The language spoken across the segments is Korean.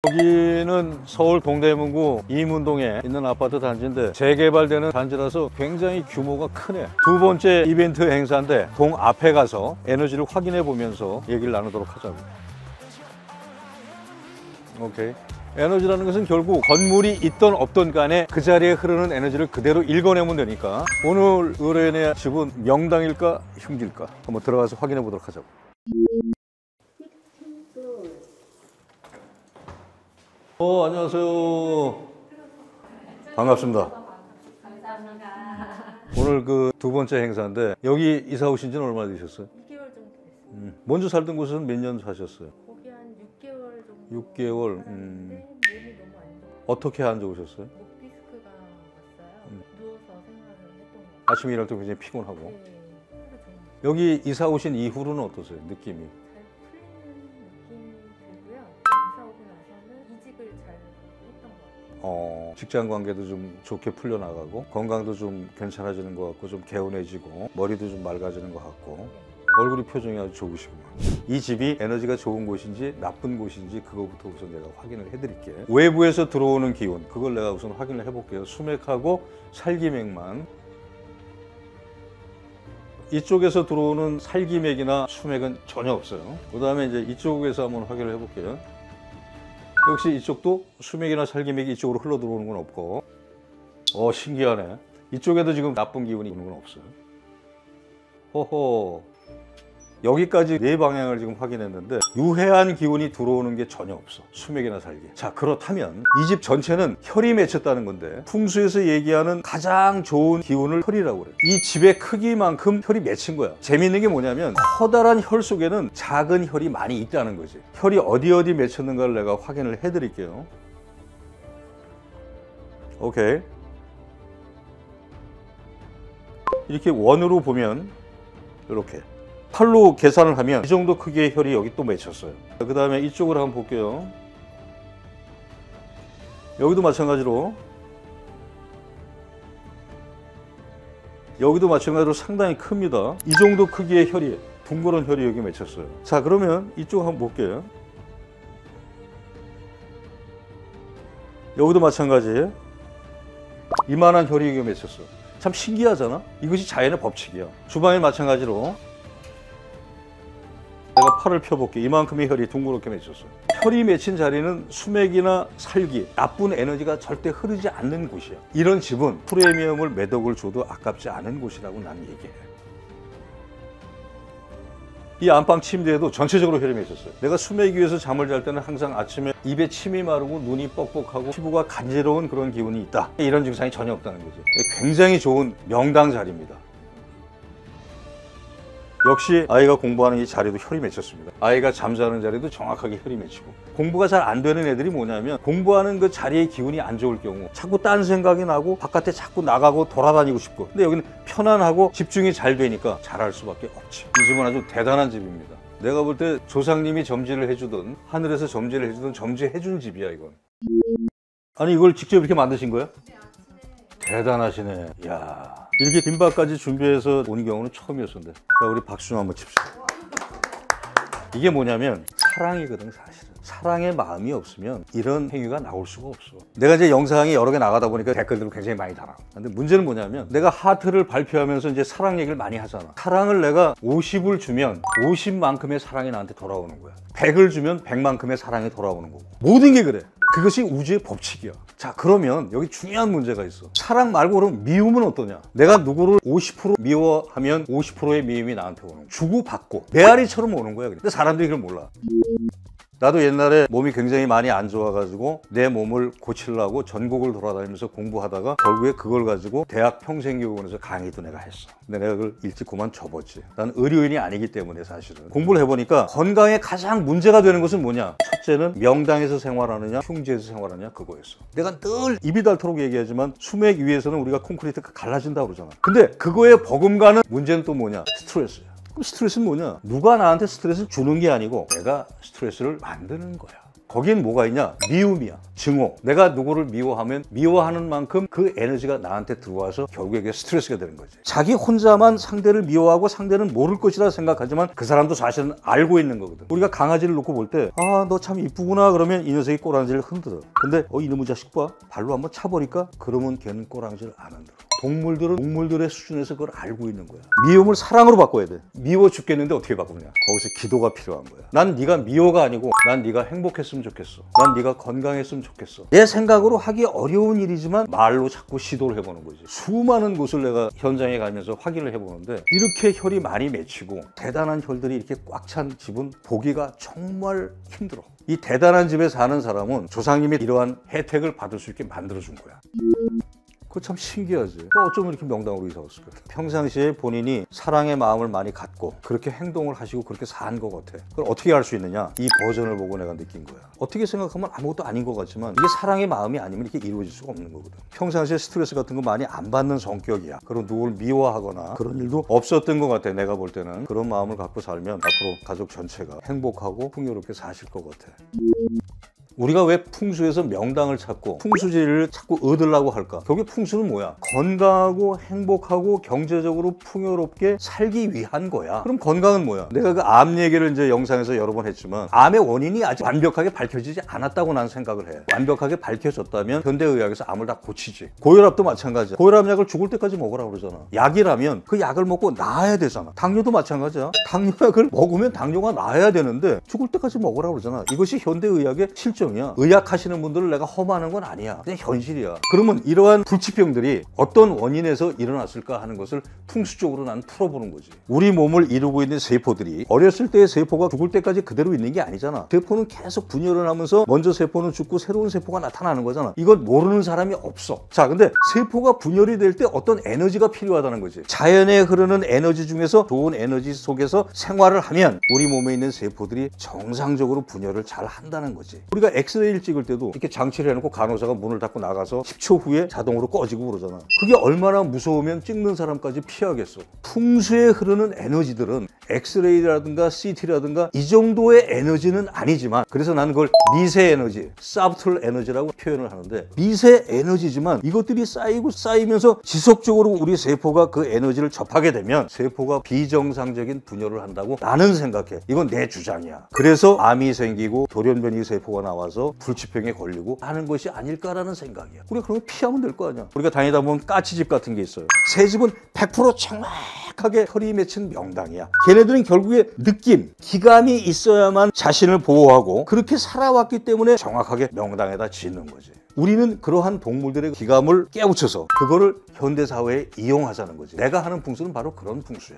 여기는 서울 동대문구 이문동에 있는 아파트 단지인데 재개발되는 단지라서 굉장히 규모가 크네. 두 번째 이벤트 행사인데 동 앞에 가서 에너지를 확인해 보면서 얘기를 나누도록 하자고. 오케이. 에너지라는 것은 결국 건물이 있던 없던 간에 그 자리에 흐르는 에너지를 그대로 읽어내면 되니까 오늘 의뢰인의 집은 명당일까 흉기일까 한번 들어가서 확인해 보도록 하자고. 안녕하세요. 반갑습니다. 오늘 그 두 번째 행사인데 여기 이사 오신 지는 얼마나 되셨어요? 6개월 정도 됐어요. 먼저 살던 곳은 몇 년 사셨어요? 거기 한 6개월 정도. 6개월. 살았는데 몸이 너무 안 좋아요. 어떻게 안 좋으셨어요? 목 디스크가 왔어요. 누워서 생활을 했던 것 같아요. 아침에 일할 때 굉장히 피곤하고. 네, 하루 종일 여기 이사 오신 이후로는 어떠세요? 느낌이? 잘 풀리는 느낌이 들고요. 이사 오고 나서는 이직을 잘 했던 것 같아요. 직장 관계도 좀 좋게 풀려나가고 건강도 좀 괜찮아지는 것 같고 좀 개운해지고 머리도 좀 맑아지는 것 같고 얼굴이 표정이 아주 좋으시구만. 이 집이 에너지가 좋은 곳인지 나쁜 곳인지 그거부터 우선 내가 확인을 해드릴게. 외부에서 들어오는 기운 그걸 내가 우선 확인을 해볼게요. 수맥하고 살기맥만. 이쪽에서 들어오는 살기맥이나 수맥은 전혀 없어요. 그 다음에 이제 이쪽에서 한번 확인을 해볼게요. 역시 이쪽도 수맥이나 살기맥이 이쪽으로 흘러 들어오는 건 없고. 신기하네. 이쪽에도 지금 나쁜 기운이 있는 건 없어요. 호호. 여기까지 네 방향을 지금 확인했는데 유해한 기운이 들어오는 게 전혀 없어. 수맥이나 살기. 자, 그렇다면 이 집 전체는 혈이 맺혔다는 건데 풍수에서 얘기하는 가장 좋은 기운을 혈이라고 그래. 이 집의 크기만큼 혈이 맺힌 거야. 재밌는 게 뭐냐면 커다란 혈 속에는 작은 혈이 많이 있다는 거지. 혈이 어디 맺혔는가를 내가 확인을 해드릴게요. 오케이. 이렇게 원으로 보면 이렇게 팔로 계산을 하면 이 정도 크기의 혈이 여기 또 맺혔어요. 그 다음에 이쪽으로 한번 볼게요. 여기도 마찬가지로 상당히 큽니다. 이 정도 크기의 혈이 둥그런 혈이 여기 맺혔어요. 자, 그러면 이쪽 한번 볼게요. 여기도 마찬가지 이만한 혈이 여기 맺혔어요. 참 신기하잖아. 이것이 자연의 법칙이야. 주방에 마찬가지로 내가 팔을 펴볼게. 이만큼의 혈이 둥그렇게 맺혔어요. 혈이 맺힌 자리는 수맥이나 살기, 나쁜 에너지가 절대 흐르지 않는 곳이야. 이런 집은 프리미엄을 몇 억을 줘도 아깝지 않은 곳이라고 난 얘기해. 이 안방 침대에도 전체적으로 혈이 맺혔어요. 내가 수맥 위에서 잠을 잘 때는 항상 아침에 입에 침이 마르고 눈이 뻑뻑하고 피부가 간지러운 그런 기운이 있다. 이런 증상이 전혀 없다는 거죠. 굉장히 좋은 명당 자리입니다. 역시 아이가 공부하는 이 자리도 혈이 맺혔습니다. 아이가 잠자는 자리도 정확하게 혈이 맺히고. 공부가 잘 안 되는 애들이 뭐냐면 공부하는 그 자리의 기운이 안 좋을 경우 자꾸 딴 생각이 나고 바깥에 자꾸 나가고 돌아다니고 싶고. 근데 여기는 편안하고 집중이 잘 되니까 잘할 수밖에 없지. 이 집은 아주 대단한 집입니다. 내가 볼 때 조상님이 점지를 해주든 하늘에서 점지를 해주든 점지해준 집이야 이건. 아니 이걸 직접 이렇게 만드신 거야? 대단하시네. 이야. 이렇게 김밥까지 준비해서 온 경우는 처음이었는데. 자, 우리 박수 좀 한번 칩시다. 이게 뭐냐면 사랑이거든 사실은. 사랑의 마음이 없으면 이런 행위가 나올 수가 없어. 내가 이제 영상이 여러 개 나가다 보니까 댓글들을 굉장히 많이 달아. 근데 문제는 뭐냐면 내가 하트를 발표하면서 이제 사랑 얘기를 많이 하잖아. 사랑을 내가 50을 주면 50만큼의 사랑이 나한테 돌아오는 거야. 100을 주면 100만큼의 사랑이 돌아오는 거고. 모든 게 그래. 그것이 우주의 법칙이야. 자, 그러면 여기 중요한 문제가 있어. 사랑 말고 그럼 미움은 어떠냐? 내가 누구를 50% 미워하면 50%의 미움이 나한테 오는 거야. 주고받고 메아리처럼 오는 거야. 근데 사람들이 그걸 몰라. 나도 옛날에 몸이 굉장히 많이 안 좋아가지고 내 몸을 고치려고 전국을 돌아다니면서 공부하다가 결국에 그걸 가지고 대학 평생교육원에서 강의도 내가 했어. 근데 내가 그걸 일찍 그만둬버렸지. 난 의료인이 아니기 때문에 사실은. 공부를 해보니까 건강에 가장 문제가 되는 것은 뭐냐? 첫째는 명당에서 생활하느냐 흉지에서 생활하느냐 그거였어. 내가 늘 입이 닳도록 얘기하지만 수맥 위에서는 우리가 콘크리트가 갈라진다고 그러잖아. 근데 그거에 버금가는 문제는 또 뭐냐? 스트레스야. 그럼 스트레스는 뭐냐? 누가 나한테 스트레스를 주는 게 아니고 내가 스트레스를 만드는 거야. 거긴 뭐가 있냐? 미움이야. 증오. 내가 누구를 미워하면 미워하는 만큼 그 에너지가 나한테 들어와서 결국에 이게 스트레스가 되는 거지. 자기 혼자만 상대를 미워하고 상대는 모를 것이라 생각하지만 그 사람도 사실은 알고 있는 거거든. 우리가 강아지를 놓고 볼 때 아, 너 참 이쁘구나 그러면 이 녀석이 꼬랑지를 흔들어. 근데 이놈의 자식 봐. 발로 한번 차버리니까 그러면 걔는 꼬랑지를 안 흔들어. 동물들은 동물들의 수준에서 그걸 알고 있는 거야. 미움을 사랑으로 바꿔야 돼. 미워 죽겠는데 어떻게 바꾸냐? 거기서 기도가 필요한 거야. 난 네가 미워가 아니고 난 네가 행복했으면 좋겠어. 난 네가 건강했으면 좋겠어. 내 생각으로 하기 어려운 일이지만 말로 자꾸 시도를 해보는 거지. 수많은 곳을 내가 현장에 가면서 확인을 해보는데 이렇게 혈이 많이 맺히고 대단한 혈들이 이렇게 꽉 찬 집은 보기가 정말 힘들어. 이 대단한 집에 사는 사람은 조상님이 이러한 혜택을 받을 수 있게 만들어준 거야. 그거 참 신기하지. 어쩌면 이렇게 명당으로 이사 왔을까? 평상시에 본인이 사랑의 마음을 많이 갖고 그렇게 행동을 하시고 그렇게 산 것 같아. 그걸 어떻게 할 수 있느냐? 이 버전을 보고 내가 느낀 거야. 어떻게 생각하면 아무것도 아닌 것 같지만 이게 사랑의 마음이 아니면 이렇게 이루어질 수가 없는 거거든. 평상시에 스트레스 같은 거 많이 안 받는 성격이야. 그리고 누굴 미워하거나 그런 일도 없었던 것 같아. 내가 볼 때는. 그런 마음을 갖고 살면 앞으로 가족 전체가 행복하고 풍요롭게 사실 것 같아. 우리가 왜 풍수에서 명당을 찾고 풍수지리를 자꾸 얻으려고 할까? 결국 풍수는 뭐야? 건강하고 행복하고 경제적으로 풍요롭게 살기 위한 거야. 그럼 건강은 뭐야? 내가 그 암 얘기를 이제 영상에서 여러 번 했지만 암의 원인이 아직 완벽하게 밝혀지지 않았다고 나는 생각을 해. 완벽하게 밝혀졌다면 현대의학에서 암을 다 고치지. 고혈압도 마찬가지야. 고혈압 약을 죽을 때까지 먹으라고 그러잖아. 약이라면 그 약을 먹고 나아야 되잖아. 당뇨도 마찬가지야. 당뇨약을 먹으면 당뇨가 나아야 되는데 죽을 때까지 먹으라고 그러잖아. 이것이 현대의학의 실정. 의학하시는 분들을 내가 험하는 건 아니야. 그냥 현실이야. 그러면 이러한 불치병들이 어떤 원인에서 일어났을까 하는 것을 풍수적으로 난 풀어보는 거지. 우리 몸을 이루고 있는 세포들이 어렸을 때의 세포가 죽을 때까지 그대로 있는 게 아니잖아. 세포는 계속 분열을 하면서 먼저 세포는 죽고 새로운 세포가 나타나는 거잖아. 이건 모르는 사람이 없어. 자, 근데 세포가 분열이 될 때 어떤 에너지가 필요하다는 거지. 자연에 흐르는 에너지 중에서 좋은 에너지 속에서 생활을 하면 우리 몸에 있는 세포들이 정상적으로 분열을 잘 한다는 거지. 우리가 엑스레이를 찍을 때도 이렇게 장치를 해놓고 간호사가 문을 닫고 나가서 10초 후에 자동으로 꺼지고 그러잖아. 그게 얼마나 무서우면 찍는 사람까지 피하겠어. 풍수에 흐르는 에너지들은 엑스레이라든가 CT라든가 이 정도의 에너지는 아니지만, 그래서 나는 그걸 미세 에너지, 서브틀 에너지라고 표현을 하는데, 미세 에너지지만 이것들이 쌓이고 쌓이면서 지속적으로 우리 세포가 그 에너지를 접하게 되면 세포가 비정상적인 분열을 한다고 나는 생각해. 이건 내 주장이야. 그래서 암이 생기고 돌연변이 세포가 나와서 불치병에 걸리고 하는 것이 아닐까라는 생각이야. 우리가 그런 거 피하면 될 거 아니야. 우리가 다니다 보면 까치집 같은 게 있어요. 새 집은 100% 정확하게 털이 맺힌 명당이야. 걔네들은 결국에 느낌, 기감이 있어야만 자신을 보호하고 그렇게 살아왔기 때문에 정확하게 명당에다 짓는 거지. 우리는 그러한 동물들의 기감을 깨우쳐서 그거를 현대사회에 이용하자는 거지. 내가 하는 풍수는 바로 그런 풍수야.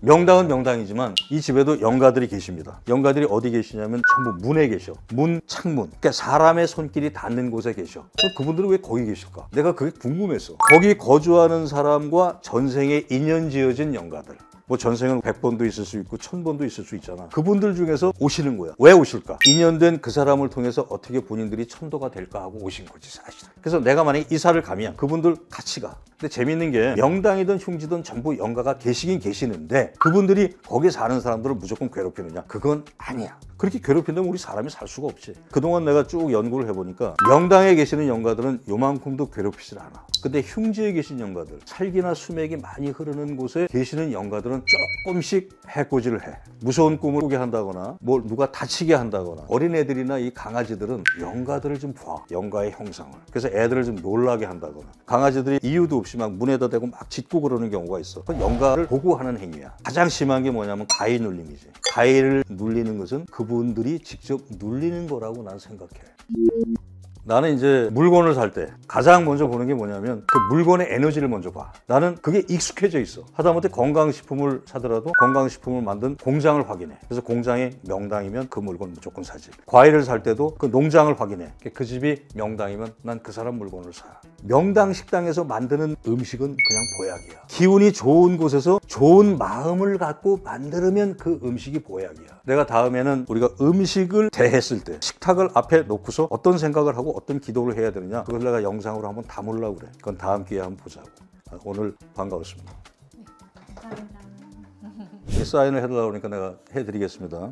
명당은 명당이지만 이 집에도 영가들이 계십니다. 영가들이 어디 계시냐면 전부 문에 계셔. 문, 창문. 그러니까 사람의 손길이 닿는 곳에 계셔. 그분들은 왜 거기 계실까? 내가 그게 궁금했어. 거기 거주하는 사람과 전생에 인연 지어진 영가들. 뭐 전생은 100번도 있을 수 있고 1000번도 있을 수 있잖아. 그분들 중에서 오시는 거야. 왜 오실까? 인연된 그 사람을 통해서 어떻게 본인들이 천도가 될까 하고 오신 거지, 사실은. 그래서 내가 만약에 이사를 가면 그분들 같이 가. 근데 재밌는 게 명당이든 흉지든 전부 영가가 계시긴 계시는데 그분들이 거기 사는 사람들을 무조건 괴롭히느냐? 그건 아니야. 그렇게 괴롭힌다면 우리 사람이 살 수가 없지. 그동안 내가 쭉 연구를 해보니까 명당에 계시는 영가들은 요만큼도 괴롭히질 않아. 근데 흉지에 계신 영가들, 찰기나 수맥이 많이 흐르는 곳에 계시는 영가들은 조금씩 해코지를 해. 무서운 꿈을 꾸게 한다거나 뭘 누가 다치게 한다거나. 어린애들이나 이 강아지들은 영가들을 좀 봐. 영가의 형상을. 그래서 애들을 좀 놀라게 한다거나. 강아지들이 이유도 없이 막 문에다 대고 막 짖고 그러는 경우가 있어. 그건 영가를 보고하는 행위야. 가장 심한 게 뭐냐면 가위 눌림이지. 가위를 눌리는 것은 그분들이 직접 눌리는 거라고 난 생각해. 나는 이제 물건을 살 때 가장 먼저 보는 게 뭐냐면 그 물건의 에너지를 먼저 봐. 나는 그게 익숙해져 있어. 하다못해 건강식품을 사더라도 건강식품을 만든 공장을 확인해. 그래서 공장이 명당이면 그 물건 무조건 사지. 과일을 살 때도 그 농장을 확인해. 그 집이 명당이면 난 그 사람 물건을 사. 명당 식당에서 만드는 음식은 그냥 보약이야. 기운이 좋은 곳에서 좋은 마음을 갖고 만들면 그 음식이 보약이야. 내가 다음에는 우리가 음식을 대했을 때 식탁을 앞에 놓고서 어떤 생각을 하고 어떤 기도를 해야 되느냐, 그걸 내가 영상으로 한번 담으려고 그래. 그건 다음 기회에 한번 보자고. 오늘 반가웠습니다. 네, 감사합니다. 사인을 해달라고 하니까 내가 해드리겠습니다.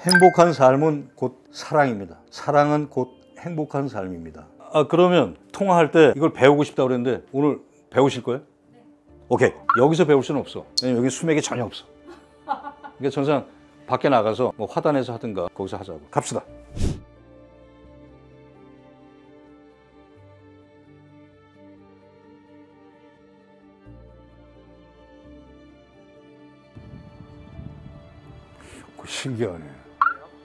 행복한 삶은 곧 사랑입니다. 사랑은 곧 행복한 삶입니다. 그러면 통화할 때 이걸 배우고 싶다고 그랬는데 오늘 배우실 거예요? 네. 오케이. 여기서 배울 수는 없어. 왜냐면 여기 수맥이 전혀 없어. 그러니까 전상 밖에 나가서 뭐 화단에서 하든가 거기서 하자고. 갑시다. 신기하네.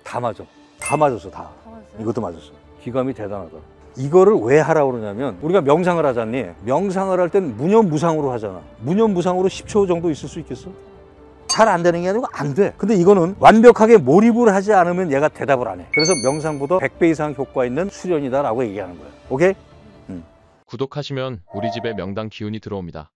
다 맞아. 다 맞았어, 다. 다 맞아요? 이것도 맞았어. 기감이 대단하다. 이거를 왜 하라고 그러냐면 우리가 명상을 하잖니. 명상을 할 땐 무념무상으로 하잖아. 무념무상으로 10초 정도 있을 수 있겠어? 잘 안 되는 게 아니고 안 돼. 근데 이거는 완벽하게 몰입을 하지 않으면 얘가 대답을 안 해. 그래서 명상보다 100배 이상 효과 있는 수련이다라고 얘기하는 거야. 오케이? 구독하시면 우리 집에 명당 기운이 들어옵니다.